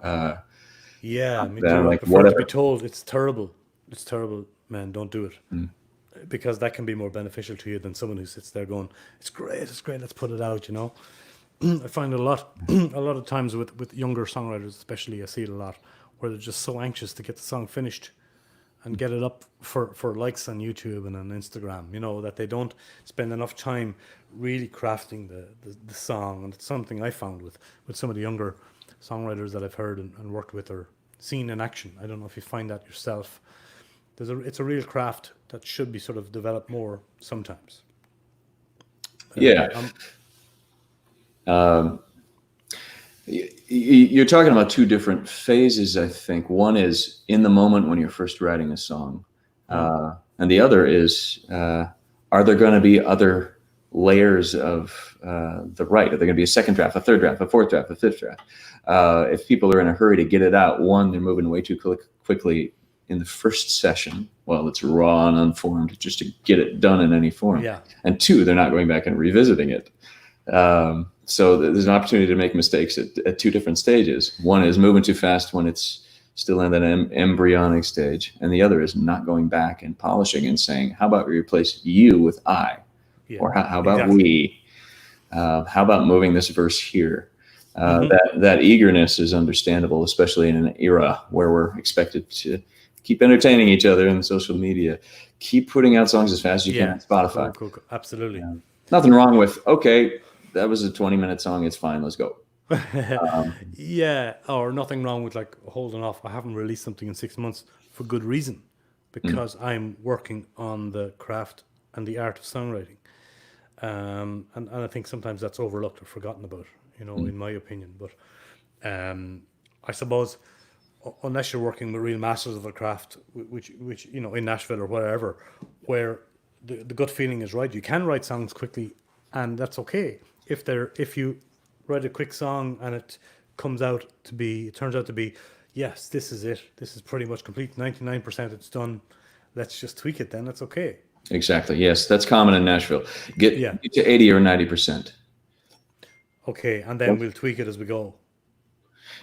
Me too. I prefer to be told it's terrible, man, don't do it. Because that can be more beneficial to you than someone who sits there going, it's great, let's put it out, I find a lot of times with younger songwriters especially, I see it a lot, where they're just so anxious to get the song finished, and get it up for likes on YouTube and on Instagram, you know, that they don't spend enough time really crafting the song. And it's something I found with some of the younger songwriters that I've heard and worked with or seen in action. I don't know if you find that yourself. It's a real craft that should be sort of developed more sometimes. Yeah. You're talking about two different phases, I think. One is in the moment when you're first writing a song, and the other is, are there going to be other layers of the write? Are there going to be a second draft, a third draft, a fourth draft, a fifth draft? If people are in a hurry to get it out, one, they're moving way too quickly in the first session while it's raw and unformed, just to get it done in any form. Yeah. And two, they're not going back and revisiting it. So there's an opportunity to make mistakes at two different stages. One is moving too fast when it's still in that embryonic stage, and the other is not going back and polishing and saying, how about we replace you with I? Yeah, or how about exactly. We? How about moving this verse here? That eagerness is understandable, especially in an era where we're expected to keep entertaining each other in social media. Keep putting out songs as fast as you can on Spotify. Cool. Absolutely. Nothing wrong with, okay, that was a 20-minute song. It's fine. Let's go. Yeah, or nothing wrong with like holding off. I haven't released something in 6 months for good reason, because I'm working on the craft and the art of songwriting. And I think sometimes that's overlooked or forgotten about, you know, in my opinion. But I suppose unless you're working with real masters of the craft, which you know, in Nashville or wherever, where the gut feeling is right, you can write songs quickly, and that's okay. If you write a quick song and it turns out to be, yes, this is it. This is pretty much complete. 99% it's done. Let's just tweak it then. That's okay. Exactly. Yes, that's common in Nashville. Get to 80 or 90%. Okay, and then we'll tweak it as we go.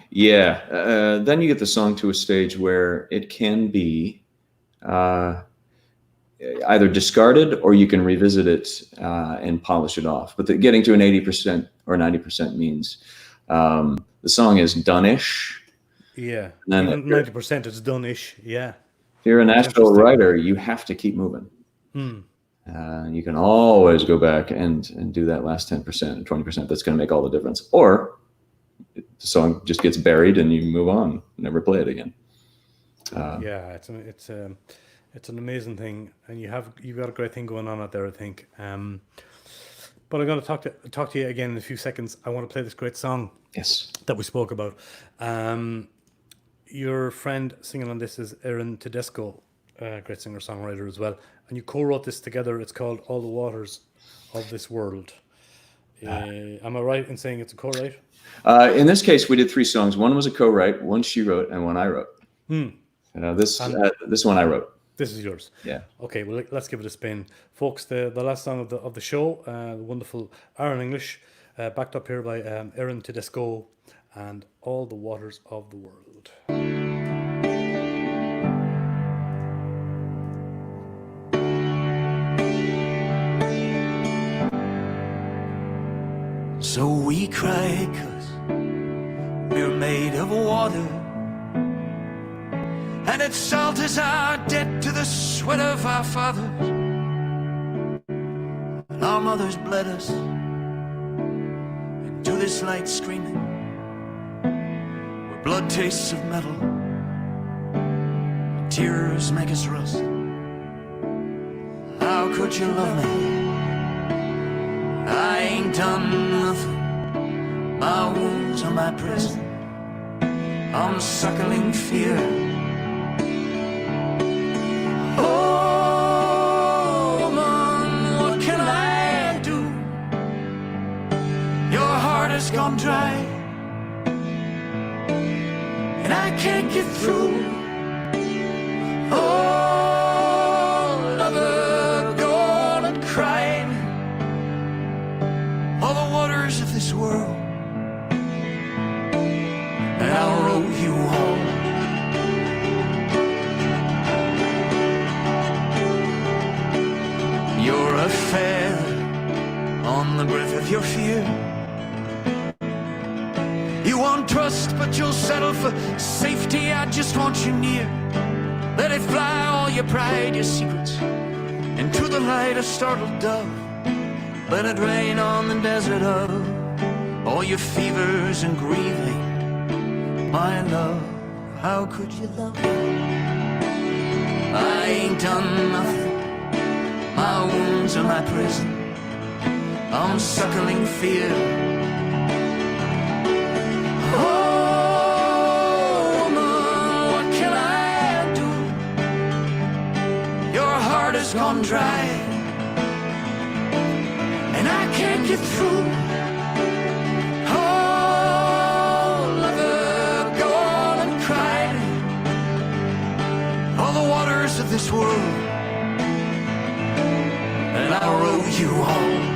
Yeah. Then you get the song to a stage where it can be either discarded or you can revisit it and polish it off. But getting to an 80% or 90% means the song is done-ish. Yeah, and 90% it's done-ish. Yeah. If you're a Nashville writer, you have to keep moving. You can always go back and do that last 10% and 20%. That's going to make all the difference. Or the song just gets buried and you move on, never play it again. Yeah, it's an amazing thing, and you've got a great thing going on out there, I think. But I'm going to talk to you again in a few seconds. I want to play this great song. Yes. That we spoke about. Your friend singing on this is Aaron Tedesco, great singer-songwriter as well. And you co-wrote this together. It's called All the Waters of This World. Am I right in saying it's a co-write? In this case, we did 3 songs. One was a co-write, one she wrote, and one I wrote. This one I wrote. This is yours. Yeah. Okay, well, let's give it a spin. Folks, the last song of the show, the wonderful Aaron English, backed up here by Aaron Tedesco, and All the Waters of the World. So we cry 'cause we're made of water, and its salt is our debt to the sweat of our fathers. And our mothers bled us into this light screaming, where blood tastes of metal and tears make us rust. How could you love me? I ain't done nothing. My wounds are my prison. I'm suckling fear. Oh, woman, what can I do? Your heart has gone dry, and I can't get through. Oh, lover, gone crying. All the waters of this world, and I'll row you home. You're a feather on the breath of your fear. You want trust, but you'll settle for safety. I just want you near. Let it fly, all your pride, your secrets, into the light, a startled dove. Let it rain on the desert of all your fevers and grieving. My love, how could you love me? I ain't done nothing. My wounds are my prison. I'm suckling fear. Oh, woman, what can I do? Your heart has gone dry, and I can't get through. Oh, lover, go on and cry. All the waters of this world, and I'll row you home.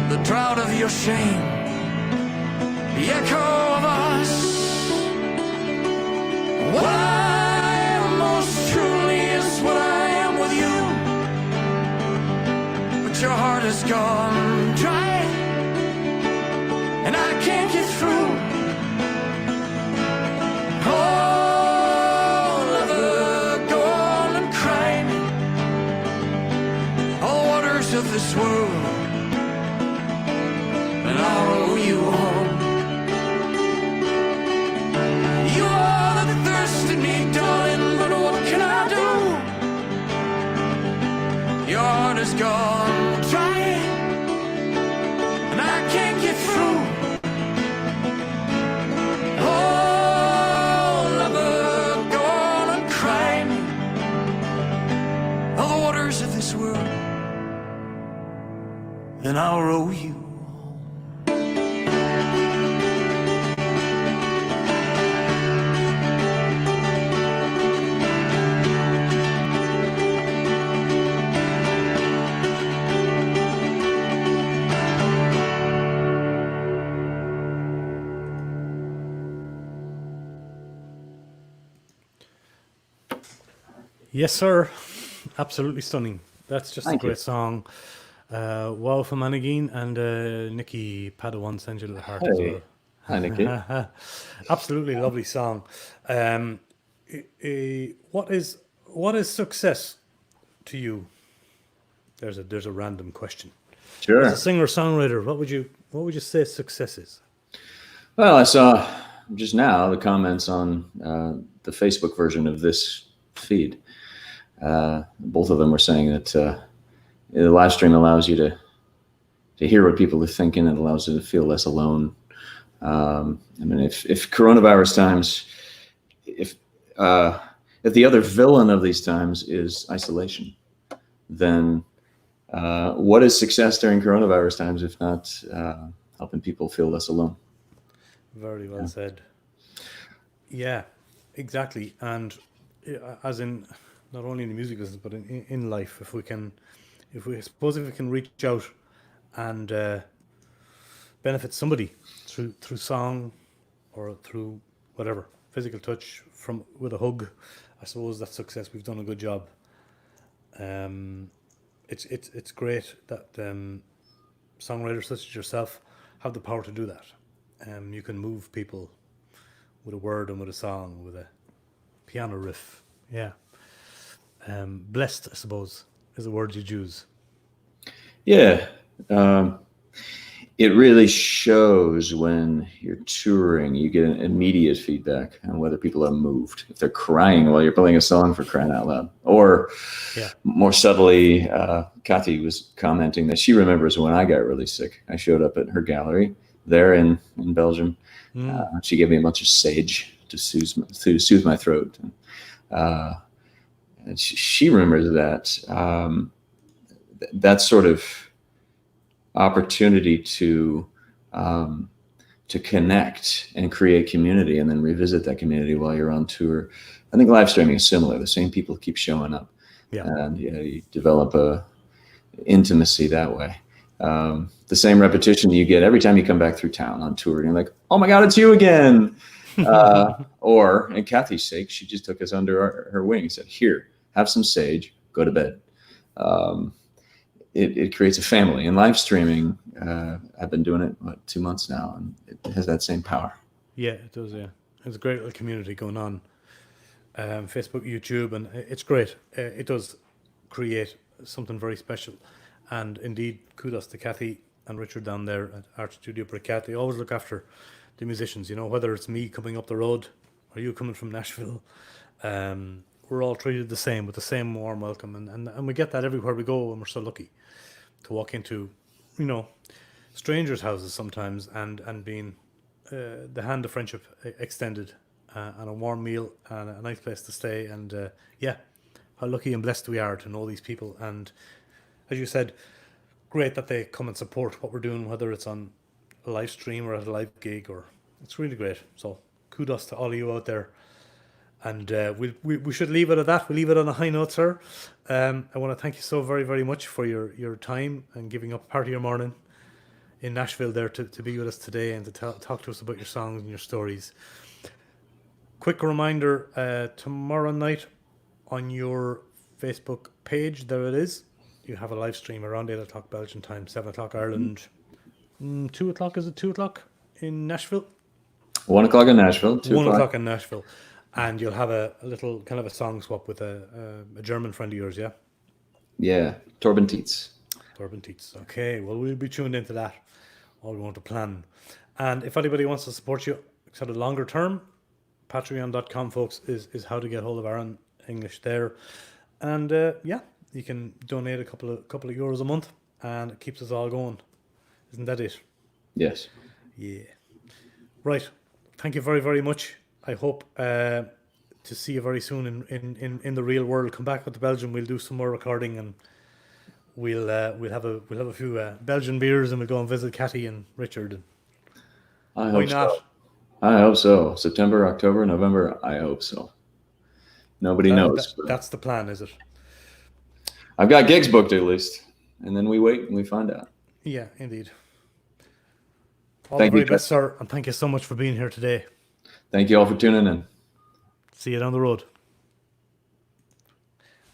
The drought of your shame, the echo of us. What I am most truly is what I am with you. But your heart has gone dry, and I can't get through. Oh, lover, go on and cry me. All the waters of this world, and I'll row you home. You are the thirst in me, darling, but what can I do? Your heart is gone dry, and I can't get through. Oh, lover, go on and cry me. All the waters of this world, and I'll row you. Yes, sir. Absolutely stunning. That's just Thank a you. great song. Wow from Anagin, and Nikki Padawan sends you a little heart as Hey. well. Hi, Nikki. Absolutely lovely song. What is success to you? There's a random question. Sure. As a singer songwriter, what would you say success is? Well, I saw just now the comments on the Facebook version of this feed. Both of them were saying that the live stream allows you to hear what people are thinking. It allows you to feel less alone. I mean, if coronavirus times, if the other villain of these times is isolation, then what is success during coronavirus times if not helping people feel less alone? Very well said. Yeah, exactly. And as in not only in the music business but in life, if we can reach out and benefit somebody through song or through whatever physical touch with a hug, I suppose that's success. We've done a good job. It's great that songwriters such as yourself have the power to do that. You can move people with a word and with a song, with a piano riff. Yeah. Blessed, I suppose, is the word you choose. Yeah. It really shows when you're touring. You get an immediate feedback on whether people are moved. If they're crying while you're playing a song, for crying out loud. Or more subtly, Kathy was commenting that she remembers when I got really sick. I showed up at her gallery there in Belgium. She gave me a bunch of sage to soothe my throat. And she remembers that. That sort of opportunity to to connect and create community, and then revisit that community while you're on tour. I think live streaming is similar. The same people keep showing up, and you develop a intimacy that way. The same repetition you get every time you come back through town on tour. You're like, oh my God, it's you again. Or, in Kathy's sake, she just took us under her wing and said, here, have some sage, go to bed. It creates a family. And live streaming, I've been doing it 2 months now, and it has that same power. Yeah, it does. Yeah, there's a great little community going on. Facebook, YouTube, and it's great. It does create something very special. And indeed, kudos to Kathy and Richard down there at Art Studio Bricat. They always look after the musicians, you know, whether it's me coming up the road or you coming from Nashville. We're all treated the same, with the same warm welcome. And we get that everywhere we go, and we're so lucky to walk into, you know, strangers' houses sometimes and being the hand of friendship extended, and a warm meal and a nice place to stay. And yeah, how lucky and blessed we are to know these people. And as you said, great that they come and support what we're doing, whether it's on a live stream or at a live gig, or it's really great. So kudos to all of you out there. And we should leave it at that. We'll leave it on a high note, sir. I want to thank you so very, very much for your time and giving up part of your morning in Nashville there to be with us today and to talk to us about your songs and your stories. Quick reminder, tomorrow night on your Facebook page, there it is. You have a live stream around 8 o'clock Belgian time, 7 o'clock Ireland. 2 o'clock, is it 2 o'clock in Nashville? 1 o'clock in Nashville. 1 o'clock in Nashville. And you'll have a little kind of a song swap with a German friend of yours, yeah? Yeah, Torben Tietz. Torben Tietz. Okay, well, we'll be tuned into that. All we want to plan. And if anybody wants to support you, sort of longer term, patreon.com, folks, is how to get hold of Aaron English there. And yeah, you can donate a couple of euros a month, and it keeps us all going. Isn't that it? Yes. Yeah. Right. Thank you very, very much. I hope to see you very soon in the real world. Come back with the Belgium. We'll do some more recording, and we'll have a few Belgian beers, and we'll go and visit Kathy and Richard. I Why hope not? so. I hope so. September, October, November. I hope so. Nobody knows. That's the plan, is it? I've got gigs booked at least, and then we wait and we find out. Yeah, indeed. All the very best, sir, and thank you so much for being here today. Thank you all for tuning in. See you down the road.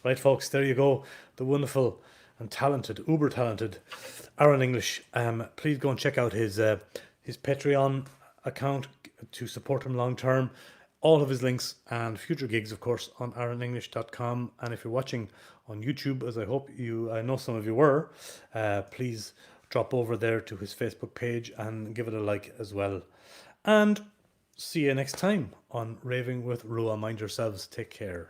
Right, folks, there you go. The wonderful and talented, uber talented Aaron English. Please go and check out his Patreon account to support him long term. All of his links and future gigs, of course, on aaronenglish.com. And if you're watching on YouTube, as I know some of you were, please drop over there to his Facebook page and give it a like as well. And see you next time on Raving with Rua. Mind yourselves. Take care.